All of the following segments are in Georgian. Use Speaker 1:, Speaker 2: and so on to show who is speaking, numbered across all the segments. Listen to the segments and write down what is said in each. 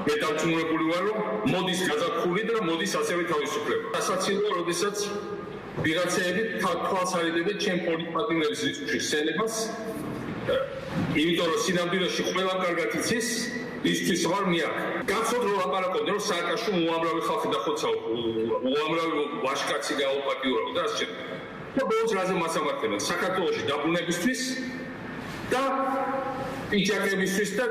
Speaker 1: მე დავწმუნებული ვარ, რომ მოდის გაზაფხული და მოდის ასევე თავისუფლება. ასაცილოა, როდესაც ვიღაცეები თვალს არიდებენ ჩემ პოლიტპატიმრების რიცხვში სენებას, იმიტომ რომ სინამდვილეში ყველა კარგად იცის, ისთვის ვარ მე აქ. გახსოვთ რომ ლაპარაკობდნენ, რომ სააკაშვილიმ უამრავი ხალხი დახოცაო, უამრავი ვაჟკაცი გააუპატიურა და ასე. და ბოლოს რაზე მასამართებენ? საქართველოში დაბრუნებისთვის და პიჯაკებისთვის და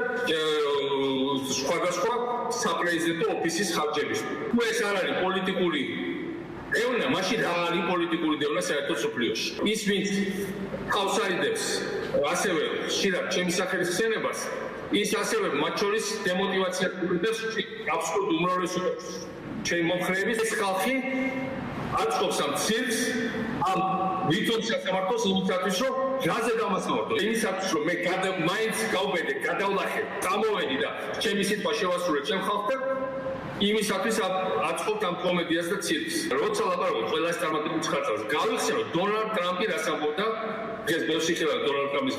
Speaker 1: სხვადასხვა საპრეზიდენტო ოფისის ხარჯებისთვის. თუ ეს არ არის პოლიტიკური დევნა, მაშინ რა არის პოლიტიკური დევნა საერთოდ სოფლიოში? ის ვინც ხავს არიდებს ასევე ხშირად ჩემი სახელის ხსენებას, ის ასევე მათ შორის დემოტივაციას გულდებს აბსოლუტურ უმრავლესობას ჩემი მომხრეების. ეს ხალხი აწყობს ამ ცირკს, ამ ვითომ სასამართლოს იმისათვის, რომ რაზე დამასამართლო? იმისათვის, რომ მე მაინც გავბედე, გადავლახე, წამოვედი და ჩემი სიტყვა შევასრულე ჩემ ხალხთან, იმისათვის აწყობთ ამ კომედიას და ცირკს. როცა ლაპარაკობთ ყველას წარმატებულ ხარჯს, გავიხსენოთ დონალდ ტრამპი რას ამბობდა, დღეს ბევრს იხილავთ დონალდ ტრამპის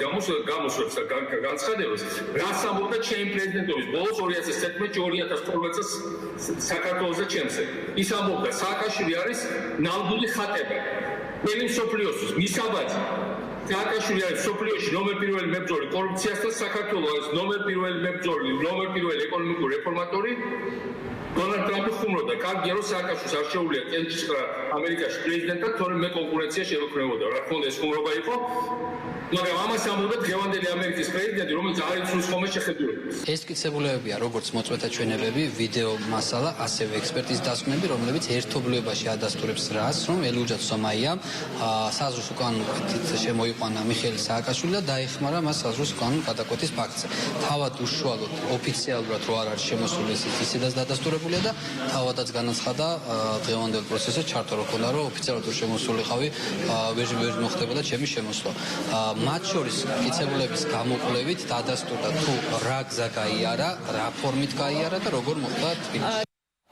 Speaker 1: გამოსვლებს და განცხადებას, რას ამბობდა ჩემი პრეზიდენტობის ბოლოს 2011-2012 წელს საქართველოს და ჩემზე. ის ამბობდა, სააკაშვილი არის ნამდვილი ხატება. ყველი მსოფლიოსთვის მისაბაძი. სააკაშვილი არის მსოფლიოში ნომერ პირველი მებრძოლი კორუფციასთან, საქართველოს არის ნომერ პირველი მებრძოლი, ნომერ პირველი ეკონომიკური რეფორმატორი. დონალდ ტრამპი ხუმრობდა, კარგია რომ სააკაშვილს არ შეუძლია წელიწადში ამერიკაში პრეზიდენტად, თორემ მე კონკურენცია შევექმნებოდა. რა თქმა უნდა ეს ხუმრობა იყო, მაგრამ ამას ამბობდა დღევანდელი ამერიკის პრეზიდენტი, რომელიც არ იცნის ხოლმე შეხედულებას.
Speaker 2: ეს მტკიცებულებებია როგორც მოწვეთა ჩვენებები, ვიდეო მასალა, ასევე ექსპერტის დასკვნები, რომლებიც ერთობლიობაში ადასტურებს რას, რომ ელუჯა სომაიამ საზღვრის უკანონო კვეთით შემოიყვანა მიხეილ სააკაშვილი და დაეხმარა მას საზღვრის უკანონო გადაკვეთის ფაქტზე. თავად უშუალოდ ოფიციალურად რო არ არის შემოსული ისედაც დადასტურებულია და თავადაც განაცხადა დღევანდელ პროცესზე ჩართო რო ქონდა, რომ ოფიციალურად შემოსულიყავი ვერ მოხდებოდა ჩემი შემოსვლა. მათ შორის მტკიცებულების გამოკვლევით დადასტურდა თუ რა გზა გაიარა, რა ფორმით გაიარა და როგორ მოხდა თბილისში.